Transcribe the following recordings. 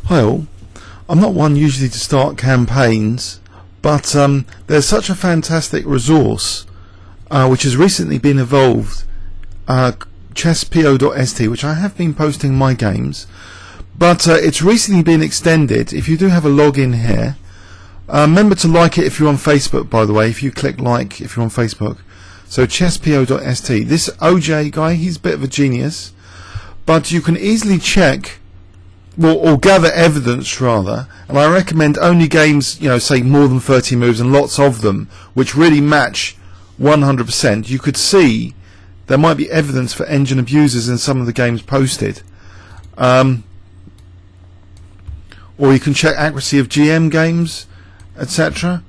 Hi all. I'm not one usually to start campaigns, but there's such a fantastic resource which has recently been evolved, Chesspo.st, which I have been posting my games, but it's recently been extended. If you do have a login here, remember to like it if you're on Facebook, by the way, if you click like if you're on Facebook. So Chesspo.st, this OJ guy, he's a bit of a genius, but you can easily check or gather evidence rather, and I recommend only games, say more than 30 moves and lots of them, which really match 100%. You could see there might be evidence for engine abusers in some of the games posted. Or you can check accuracy of GM games, etc.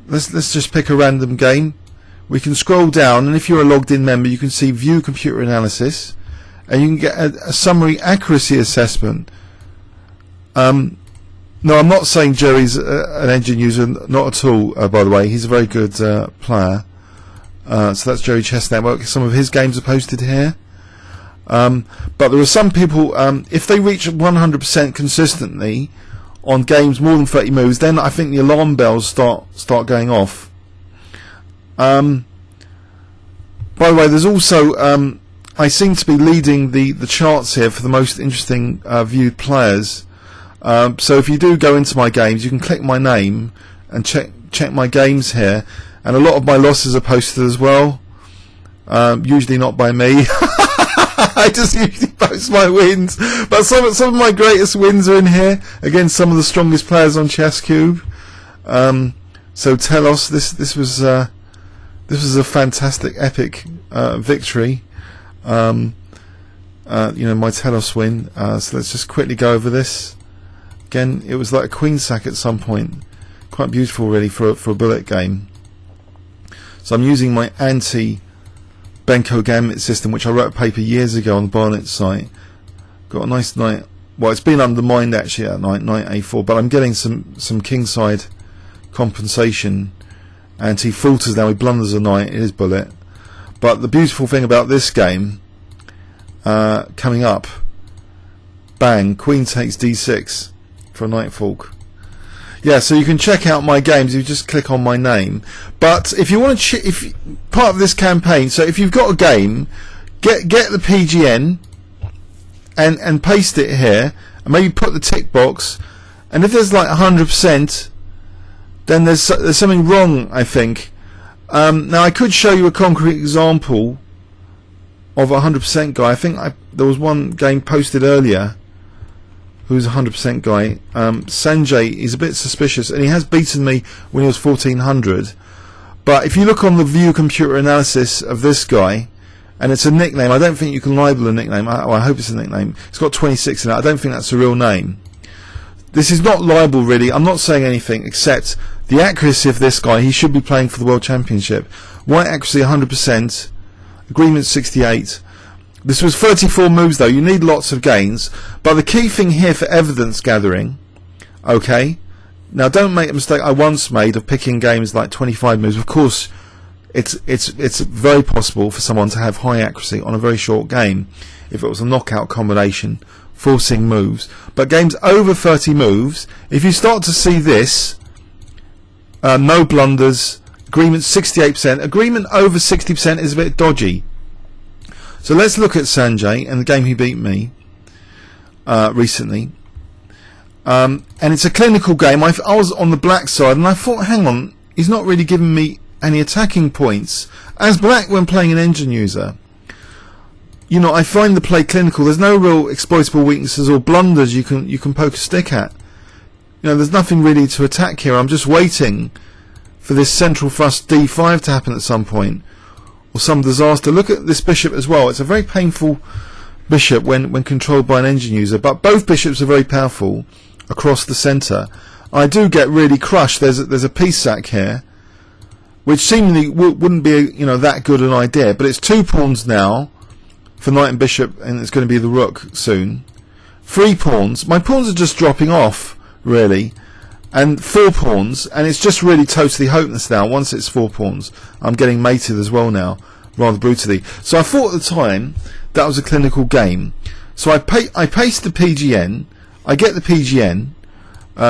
Let's just pick a random game. We can scroll down, and if you're a logged in member, you can see view computer analysis, and you can get a summary accuracy assessment. No, I'm not saying Jerry's an engine user, not at all, by the way. He's a very good player. So that's Jerry Chess Network. Some of his games are posted here. But there are some people, if they reach 100% consistently on games more than 30 moves, then I think the alarm bells start going off. By the way, there's also I seem to be leading the charts here for the most interesting viewed players. So if you do go into my games, you can click my name and check my games here, and a lot of my losses are posted as well. Usually not by me. I just usually post my wins, but some of my greatest wins are in here against some of the strongest players on ChessCube. So Telos, this was a fantastic, epic victory. My Telos win. So let's just quickly go over this. Again, it was like a queen sack at some point. Quite beautiful, really, for a bullet game. So I'm using my anti-Benko Gambit system, which I wrote a paper years ago on the Barnet site. Got a nice knight. Well, it's been undermined actually at knight a4, but I'm getting some kingside compensation. And he falters now. He blunders a knight. It is bullet. But the beautiful thing about this game, coming up, bang, queen takes d6 for a knight fork. Yeah, so you can check out my games. You just click on my name. But if you want to, if part of this campaign, so if you've got a game, get the PGN and paste it here, and maybe put the tick box. And if there's like 100%, then there's something wrong, I think. Now I could show you a concrete example of a 100% guy. I think there was one game posted earlier who's a 100% guy. Sanjay is a bit suspicious, and he has beaten me when he was 1400. But if you look on the view computer analysis of this guy, and it's a nickname, I don't think you can libel a nickname. I hope it's a nickname. It's got 26 in it. I don't think that's a real name. This is not libel, really. I'm not saying anything except the accuracy of this guy. He should be playing for the World Championship. White accuracy 100%, agreement 68. This was 34 moves though. You need lots of gains. But the key thing here for evidence gathering, okay, now don't make a mistake I once made of picking games like 25 moves. Of course, it's very possible for someone to have high accuracy on a very short game if it was a knockout combination, forcing moves. But games over 30 moves, if you start to see this, no blunders, agreement 68%, agreement over 60% is a bit dodgy. So let's look at Sanjay and the game he beat me recently. And it's a clinical game. I was on the black side and I thought, hang on, he's not really giving me any attacking points. As black when playing an engine user, I find the play clinical. There's no real exploitable weaknesses or blunders you can poke a stick at. There's nothing really to attack here. I'm just waiting for this central thrust d5 to happen at some point, or some disaster. Look at this bishop as well. It's a very painful bishop when controlled by an engine user, but both bishops are very powerful across the centre. I do get really crushed. There's a piece sack here, which seemingly wouldn't be that good an idea, but it's 2 pawns now for knight and bishop, and it's going to be the rook soon. 3 pawns. My pawns are just dropping off, really. And 4 pawns, and it's just really totally hopeless now. Once it's 4 pawns, I'm getting mated as well now, rather brutally. So I thought at the time that was a clinical game. So I paste the PGN, I get the PGN.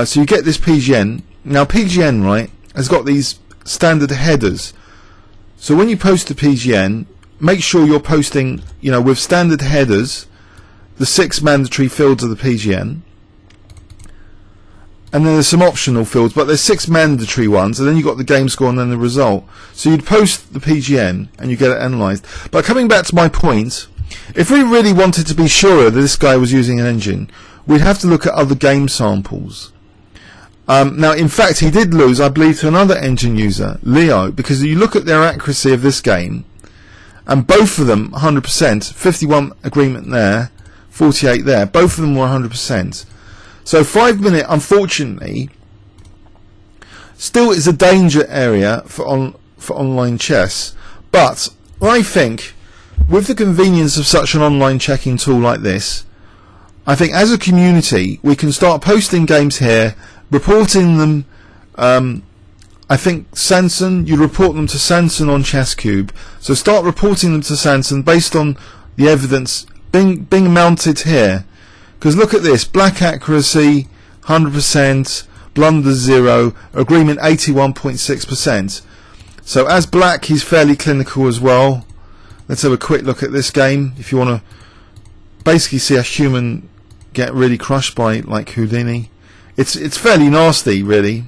So you get this PGN. Now PGN, right, has got these standard headers. So when you post a PGN, make sure you're posting, with standard headers, the 6 mandatory fields of the PGN. And then there's some optional fields, but there's 6 mandatory ones, and then you've got the game score and then the result. So you'd post the PGN and you get it analysed. But coming back to my point, if we really wanted to be sure that this guy was using an engine, we'd have to look at other game samples. Now, in fact, he did lose, I believe, to another engine user, Leo, because you look at their accuracy of this game, and both of them 100%, 51 agreement there, 48 there, both of them were 100%. So 5 minute, unfortunately, still is a danger area for online chess. But I think, with the convenience of such an online checking tool like this, I think as a community we can start posting games here, reporting them. I think Sanson, you report them to Sanson on ChessCube. So start reporting them to Sanson based on the evidence being mounted here. Because look at this, black accuracy 100%, blunder 0, agreement 81.6%. So as black, he's fairly clinical as well. Let's have a quick look at this game. If you want to basically see a human get really crushed by like Houdini, it's fairly nasty, really.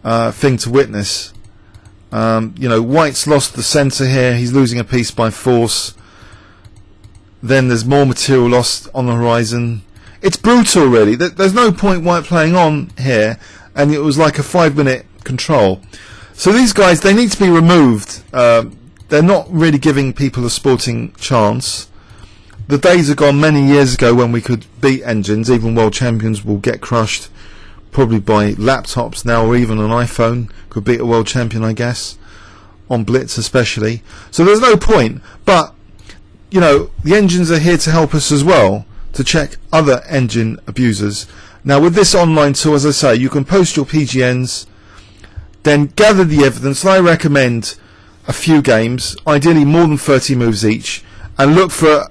Thing to witness. White's lost the centre here. He's losing a piece by force. Then there's more material lost on the horizon. It's brutal, really. There's no point White playing on here, and it was like a 5 minute control. So these guys, they need to be removed. They're not really giving people a sporting chance. The days are gone many years ago when we could beat engines. Even world champions will get crushed probably by laptops now, or even an iPhone could beat a world champion, I guess, on Blitz especially. So there's no point. But the engines are here to help us as well, to check other engine abusers. Now with this online tool, as I say, you can post your PGNs, then gather the evidence. And I recommend a few games, ideally more than 30 moves each, and look for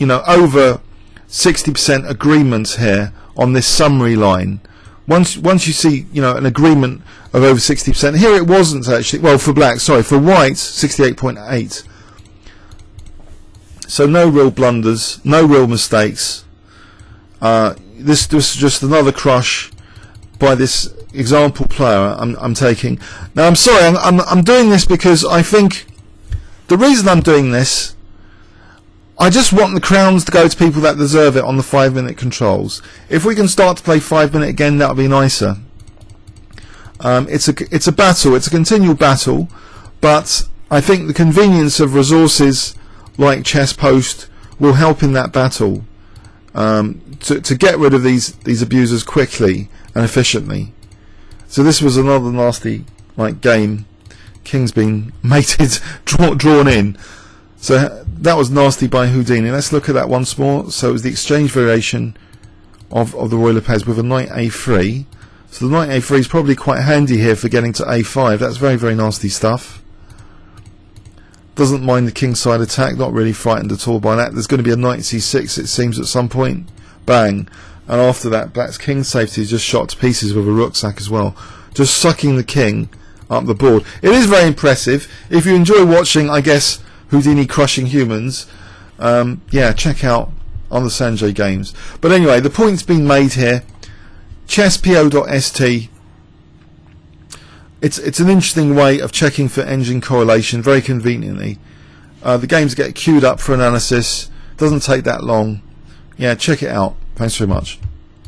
over 60% agreements here on this summary line. Once you see an agreement of over 60%, here it wasn't actually, well, for black, sorry, for white 68.8. So no real blunders, no real mistakes. This was just another crush by this example player I'm taking. Now I'm sorry, I'm doing this because I think the reason I'm doing this, I just want the crowns to go to people that deserve it on the 5 minute controls. If we can start to play 5 minute again, that would be nicer. It's a battle, it's a continual battle, but I think the convenience of resources like Chesspo.st will help in that battle, to get rid of these abusers quickly and efficiently. So this was another nasty game. King's been mated, drawn in. So that was nasty by Houdini. Let's look at that once more. So it was the exchange variation of the Royal Lopez with a knight a3. So the knight a3 is probably quite handy here for getting to a5. That's very, very nasty stuff. Doesn't mind the kingside attack, not really frightened at all by that. There's going to be a knight c6, it seems, at some point. Bang. And after that, black's king safety is just shot to pieces with a rook sack as well. Just sucking the king up the board. It is very impressive. If you enjoy watching, I guess, Houdini crushing humans, check out on the Sanjay games. But anyway, the point's been made here. Chesspo.st. It's an interesting way of checking for engine correlation, very conveniently. The games get queued up for analysis. Doesn't take that long. Yeah, check it out. Thanks very much.